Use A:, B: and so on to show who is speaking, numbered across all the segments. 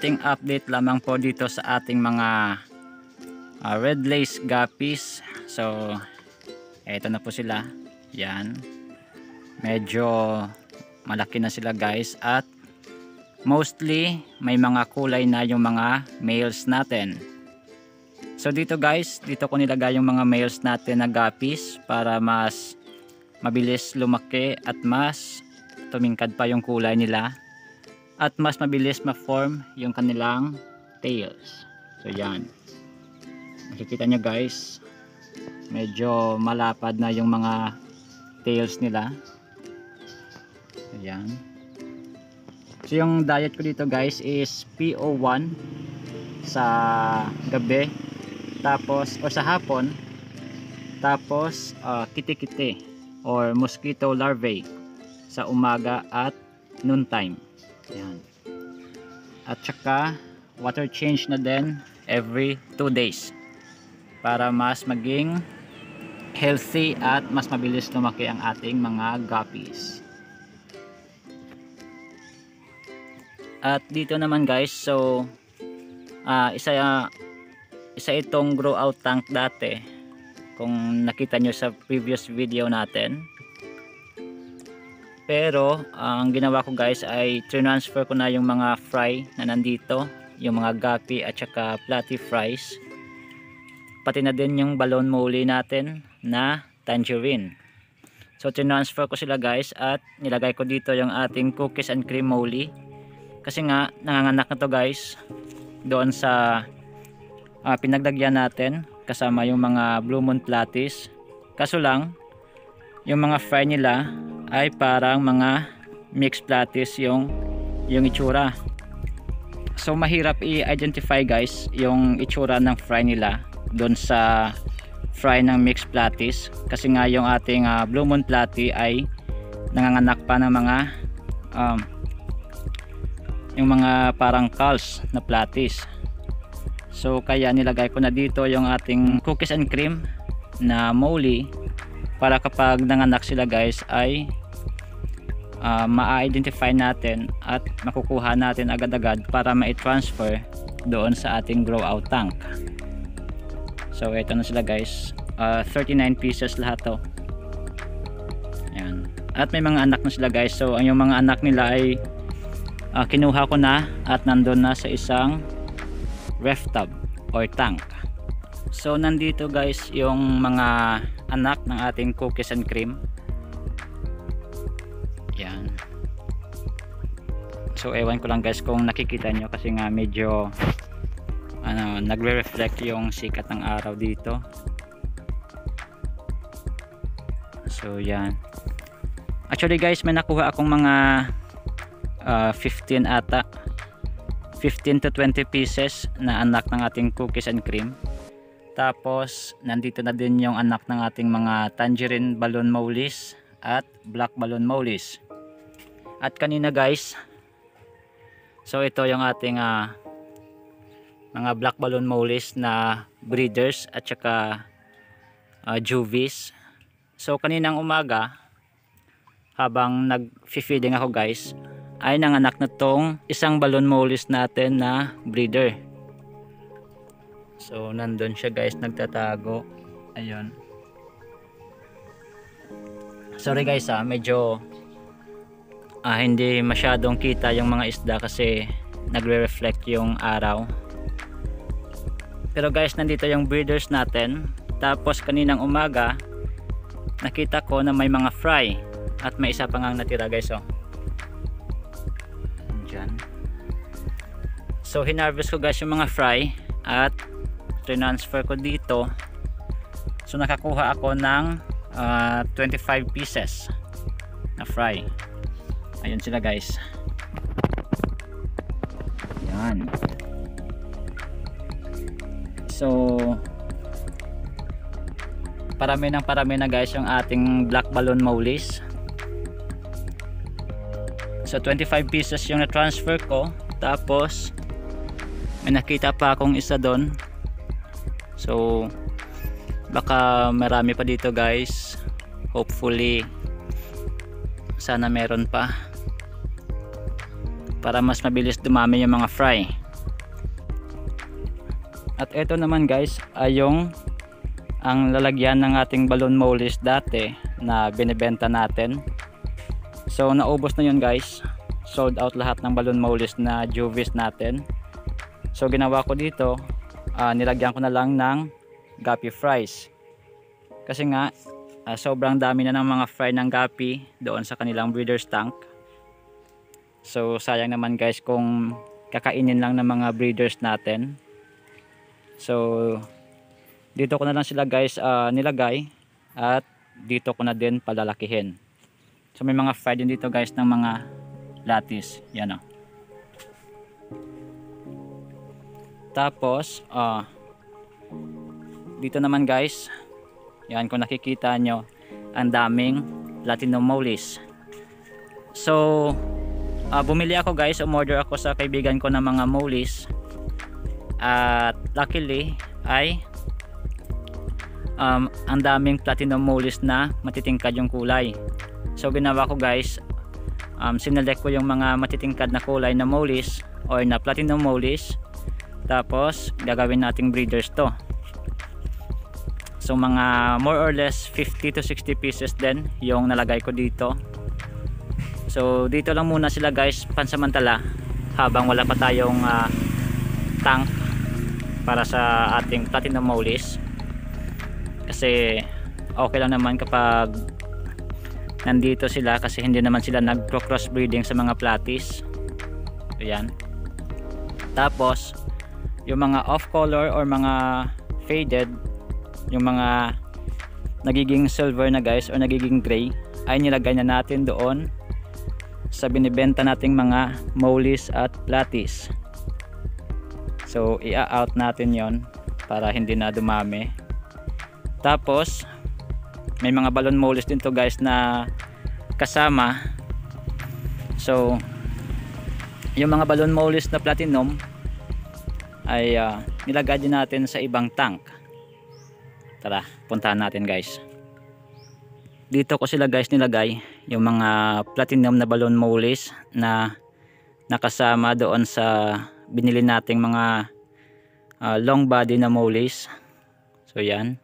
A: konting update lamang po dito sa ating mga red lace guppies. So eto na po sila, yan, medyo malaki na sila guys, at mostly may mga kulay na yung mga males natin. So dito guys, dito ko nilagay yung mga males natin na guppies para mas mabilis lumaki at mas tumingkad pa yung kulay nila at mas mabilis ma-form yung kanilang tails. So yan, makikita nyo guys, medyo malapad na yung mga tails nila. Ayan. So yung diet ko dito guys is PO1 sa gabi, tapos o sa hapon, tapos kiti-kiti or mosquito larvae sa umaga at noon time. Ayan. At saka water change na din every 2 days para mas maging healthy at mas mabilis lumaki ang ating mga guppies. At dito naman guys, so isa itong grow out tank dati, kung nakita nyo sa previous video natin. Pero ang ginawa ko guys ay transfer ko na yung mga fry na nandito, yung mga guppy at saka platy fries, pati na din yung balon molly natin na tangerine. So transfer ko sila guys at nilagay ko dito yung ating cookies and cream molly, kasi nga nanganganak na to guys doon sa pinagdagyan natin kasama yung mga blue moon platies. Kaso lang yung mga fry nila ay parang mga mixed platies yung itsura. So mahirap i-identify guys yung itsura ng fry nila doon sa fry ng mixed platies, kasi nga yung ating blue moon platy ay nanganganak pa ng mga yung mga parang calls na platies. So kaya nilagay ko na dito yung ating cookies and cream na molly para kapag nanganak sila guys ay ma-identify natin at makukuha natin agad-agad para ma-transfer doon sa ating grow out tank. So ito na sila guys, 39 pieces lahat to. Ayan. At may mga anak na sila guys. So ang yung mga anak nila ay kinuha ko na at nandun na sa isang ref tub or tank. So nandito guys yung mga anak ng ating cookies and cream. Yan. So ewan ko lang guys kung nakikita nyo, kasi nga medyo nagre-reflect yung sikat ng araw dito. So yan. Actually guys, may nakuha akong mga 15 ata, 15 to 20 pieces na anak ng ating cookies and cream. Tapos nandito na din yung anak ng ating mga tangerine balloon mollies at black balloon mollies. At kanina guys, so ito yung ating mga black balloon mollies na breeders at saka juvies. So kaninang umaga habang nag-feeding ako guys, ay nanganak na tong isang balloon mollies natin na breeder. So nandun siya guys, nagtatago. Ayun. Sorry guys medyo hindi masyadong kita yung mga isda kasi nagre-reflect yung araw. Pero guys, nandito yung breeders natin. Tapos kaninang umaga nakita ko na may mga fry at may isa pa ngang natira guys. Diyan. So hinarvest ko guys yung mga fry at transfer ko dito. So nakakuha ako ng 25 pieces na fry. Ayun sila guys. Yan. So parami na guys yung ating black balloon mollies. So 25 pieces yung na-transfer ko. Tapos may nakita pa akong isa doon. So baka marami pa dito guys. Hopefully sana meron pa. para mas mabilis dumami yung mga fry. At ito naman guys ay ang lalagyan ng ating balloon mollies dati na binibenta natin. So naubos na yun guys, sold out lahat ng balloon mollies na juvies natin. So ginawa ko dito, nilagyan ko na lang ng guppy fries kasi nga sobrang dami na ng mga fry ng guppy doon sa kanilang breeders tank. So sayang naman guys kung kakainin lang ng mga breeders natin. So dito ko na lang sila guys nilagay at dito ko na din palalakihin. So may mga fry din dito guys ng mga lattice, yan o. Tapos dito naman guys, yan kung nakikita nyo, ang daming platinum mollies. So bumili ako guys, umorder ako sa kaibigan ko ng mga mollies at luckily ay ang daming platinum mollies na matitingkad yung kulay. So ginawa ko guys, sinelect ko yung mga matitingkad na kulay na mollies or na platinum mollies, tapos gagawin nating breeders to. So mga more or less 50 to 60 pieces din yung nalagay ko dito. So dito lang muna sila guys pansamantala habang wala pa tayong tank para sa ating platinum mollies. Kasi okay lang naman kapag nandito sila kasi hindi naman sila nag-cross breeding sa mga platies. Ayan. Tapos yung mga off color or mga faded, yung mga nagiging silver na guys or nagiging gray, ay nilagay na natin doon sa binibenta nating mga mollies at platies. So i-out natin yon para hindi na dumami. Tapos may mga balloon mollies din to guys na kasama. So yung mga balloon mollies na platinum ay nilagay din natin sa ibang tank. Tara, puntahan natin guys. Dito ko sila guys nilagay yung mga platinum na balloon mollies na nakasama doon sa binili nating mga long body na mollies. So yan,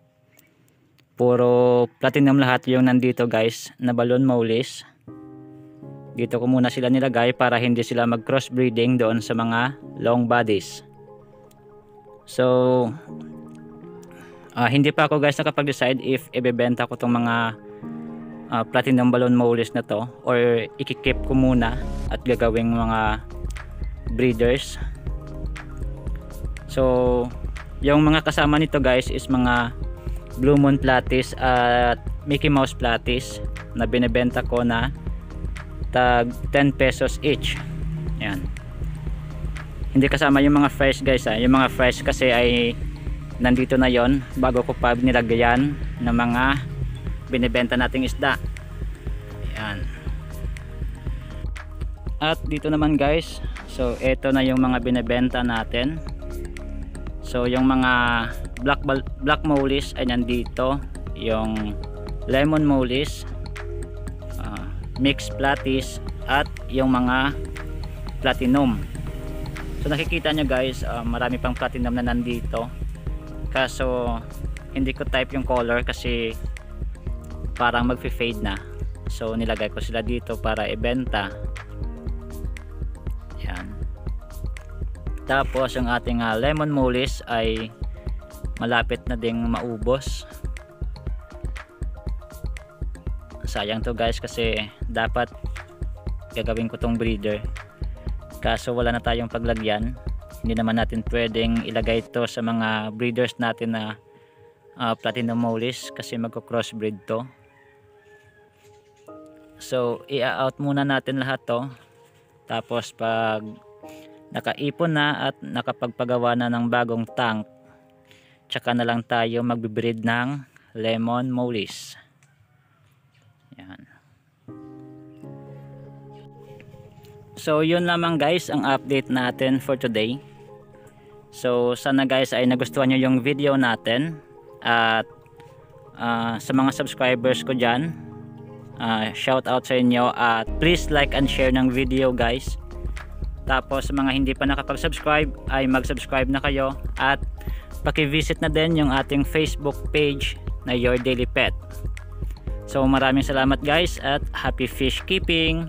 A: puro platinum lahat yung nandito guys na balloon mollies. Dito ko muna sila nilagay para hindi sila mag cross breeding doon sa mga long bodies. So hindi pa ako guys nakapag-decide if ibebenta ko tong mga platinum balloon mollies na to or ikikip ko muna at gagawing mga breeders. So yung mga kasama nito guys is mga Blue Moon platies at Mickey Mouse platies na binebenta ko na tag 10 pesos each. Yan. Hindi kasama yung mga fresh guys yung mga fresh kasi ay nandito na yon bago ko pa nilagyan ng mga binibenta nating isda. Ayan. At dito naman guys, so eto na yung mga binibenta natin. So yung mga black mollies ay nandito, yung lemon mollies, mixed platies at yung mga platinum. So nakikita nyo guys, marami pang platinum na nandito. Kaso hindi ko type yung color kasi parang magfi-fade na. So nilagay ko sila dito para ibenta. Yan. Tapos yung ating lemon mollies ay malapit na ding maubos. Sayang to guys kasi dapat gagawin ko tong breeder. Kaso wala na tayong paglagyan. Hindi naman natin pwedeng ilagay ito sa mga breeders natin na platinum mollies kasi magko-cross breed to. So i-out muna natin lahat to. Tapos pag nakaipon na at nakapagpagawa na ng bagong tank, tsaka na lang tayo magbe-breed ng lemon mollies. Yan. So yun lamang guys ang update natin for today. So sana guys ay nagustuhan nyo yung video natin. At sa mga subscribers ko dyan, shout out sa inyo. At please like and share ng video guys. Tapos sa mga hindi pa nakapag-subscribe ay mag-subscribe na kayo. At paki-visit na din yung ating Facebook page na Your Daily Pet. So maraming salamat guys at happy fish keeping!